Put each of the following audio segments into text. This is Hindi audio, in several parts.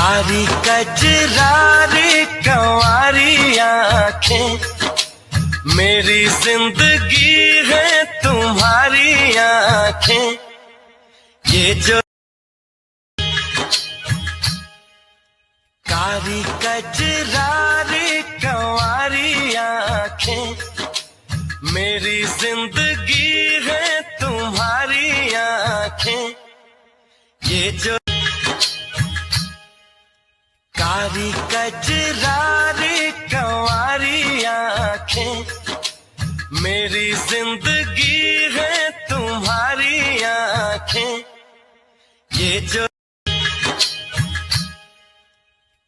कारी कजरारी कंवारी आंखें, मेरी जिंदगी है तुम्हारी आंखें। ये जो कारी कजरारी कंवारी आंखें, मेरी जिंदगी है तुम्हारी आंखें। ये जो कारी कजरारी कंवारी आंखें, मेरी जिंदगी है तुम्हारी आंखें। ये जो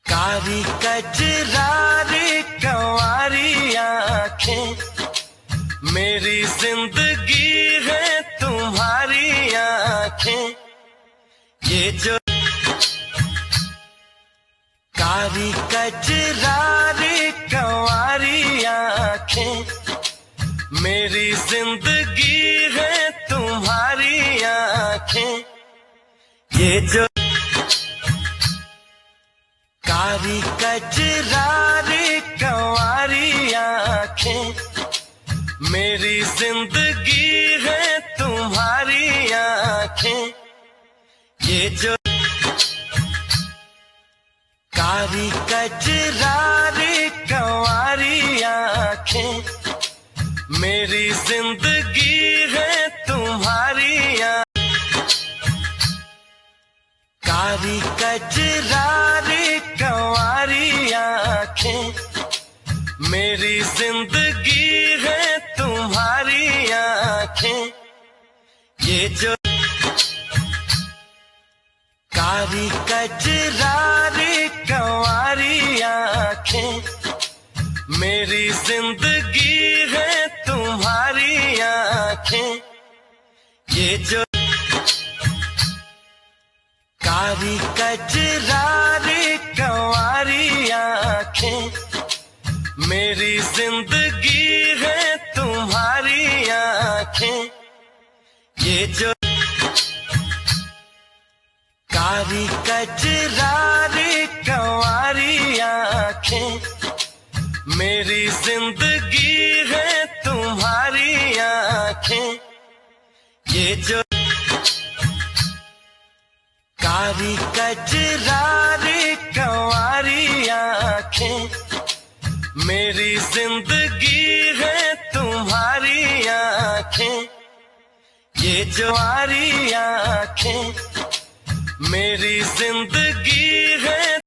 कारी कजरारी कंवारी आंखें, मेरी जिंदगी है तुम्हारी आंखें। ये जो कारी कजरारी कंवारी आंखें, मेरी जिंदगी है तुम्हारी आंखें। ये जो कारी कजरारी कंवारी आंखें, मेरी जिंदगी है तुम्हारी आंखें। ये जो कारी कजरारी कंवारी आंखें, मेरी जिंदगी है तुम्हारी आंखें। कारी कजरारी कंवारी आंखें, मेरी जिंदगी है तुम्हारी आंखें। ये जो कारी कजरारी कंवारी आंखें, मेरी जिंदगी है तुम्हारी आंखें। ये जो कारी कजरारी कंवारी आंखें, मेरी जिंदगी है तुम्हारी आंखें। ये जो कारी कजरारी कंवारी आंखें, मेरी जिंदगी है तुम्हारी आंखें। ये जो कारी कजरारी कंवारी आंखें, मेरी जिंदगी है तुम्हारी आंखें। ये जो हमारी आंखें, मेरी जिंदगी है।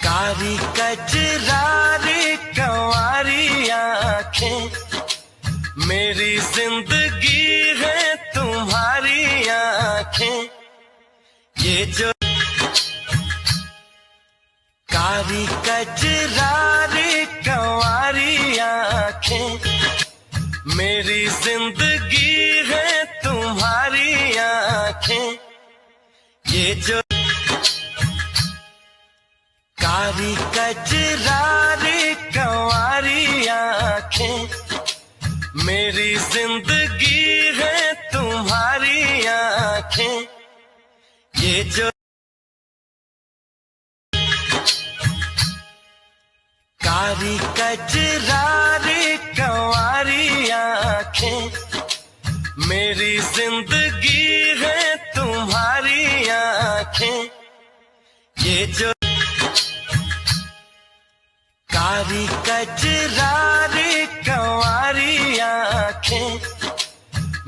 कारी कजरारी कंवारी आंखें, मेरी जिंदगी है तुम्हारी आंखें। ये जो कारी कजरारी कंवारी आंखें, मेरी जिंदगी है तुम्हारी आंखें। ये जो कारी कजरारी कंवारी आंखें, मेरी जिंदगी है तुम्हारी आंखें। ये जो कारी कजरारी कंवारी आंखें, मेरी जिंदगी है तुम्हारी आंखें। ये जो कारी कजरारी कंवारी आंखें,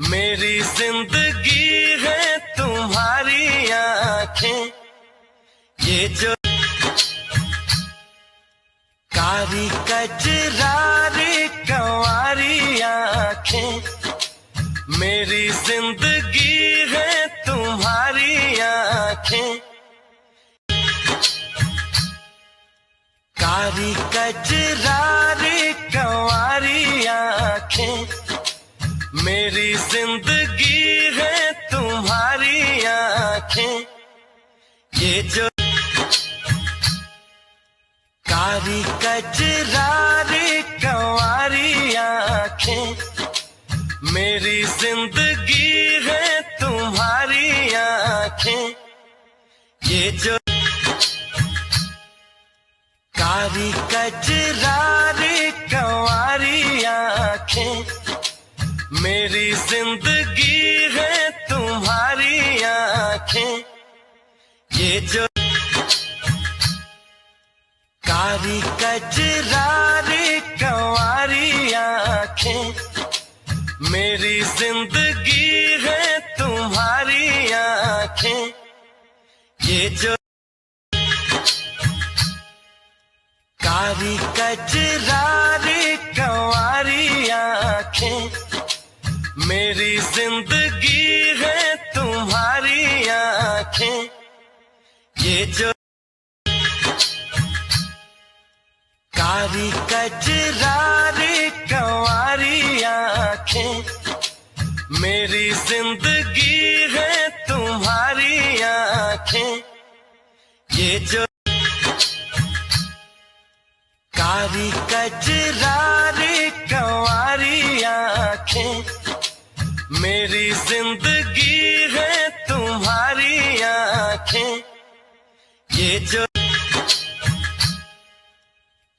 मेरी जिंदगी है तुम्हारी आंखें। ये जो कारी कजरारी कंवारी आंखें, मेरी जिंदगी है तुम्हारी आंखें। कारी कजरारी कंवारी आंखें, मेरी जिंदगी है तुम्हारी आंखें। ये जो कारी कजरारी कंवारी आंखें, मेरी जिंदगी है तुम्हारी आंखें। ये जो कारी कजरारी कंवारी आंखें, मेरी जिंदगी है तुम्हारी आंखें। ये जो कारी कजरारी कंवारी आंखें, मेरी जिंदगी है तुम्हारी आंखें। ये जो कारी कजरारी कंवारी आंखें, मेरी जिंदगी है तुम्हारी आंखें। ये जो कारी कजरारी कंवारी आंखें, मेरी जिंदगी है तुम्हारी आंखें। ये जो कारी कजरारी कंवारी आंखें, मेरी जिंदगी है तुम्हारी आंखें। ये जो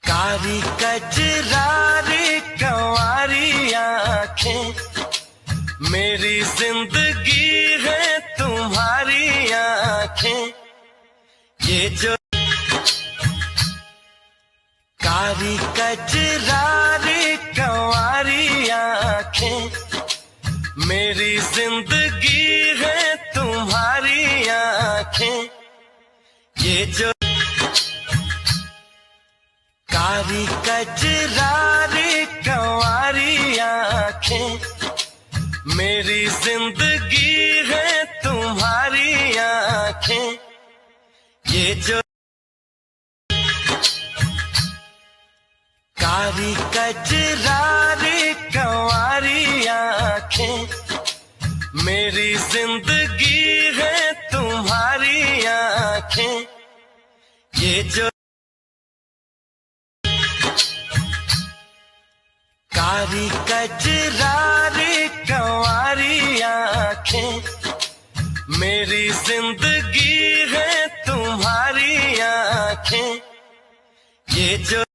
कारी कजरारी कंवारी आंखें, मेरी जिंदगी है तुम्हारी आंखें। ये जो कारी कजरारी कंवारी आंखें, मेरी जिंदगी है तुम्हारी आंखें। ये जो कारी कजरारी कंवारी आंखें, मेरी जिंदगी है तुम्हारी आंखें। ये जो कारी कजरारी कंवारी आंखें, मेरी जिंदगी है तुम्हारी आंखें। ये जो कारी कजरारी कंवारी आंखें, मेरी जिंदगी है तुम्हारी आंखें। ये जो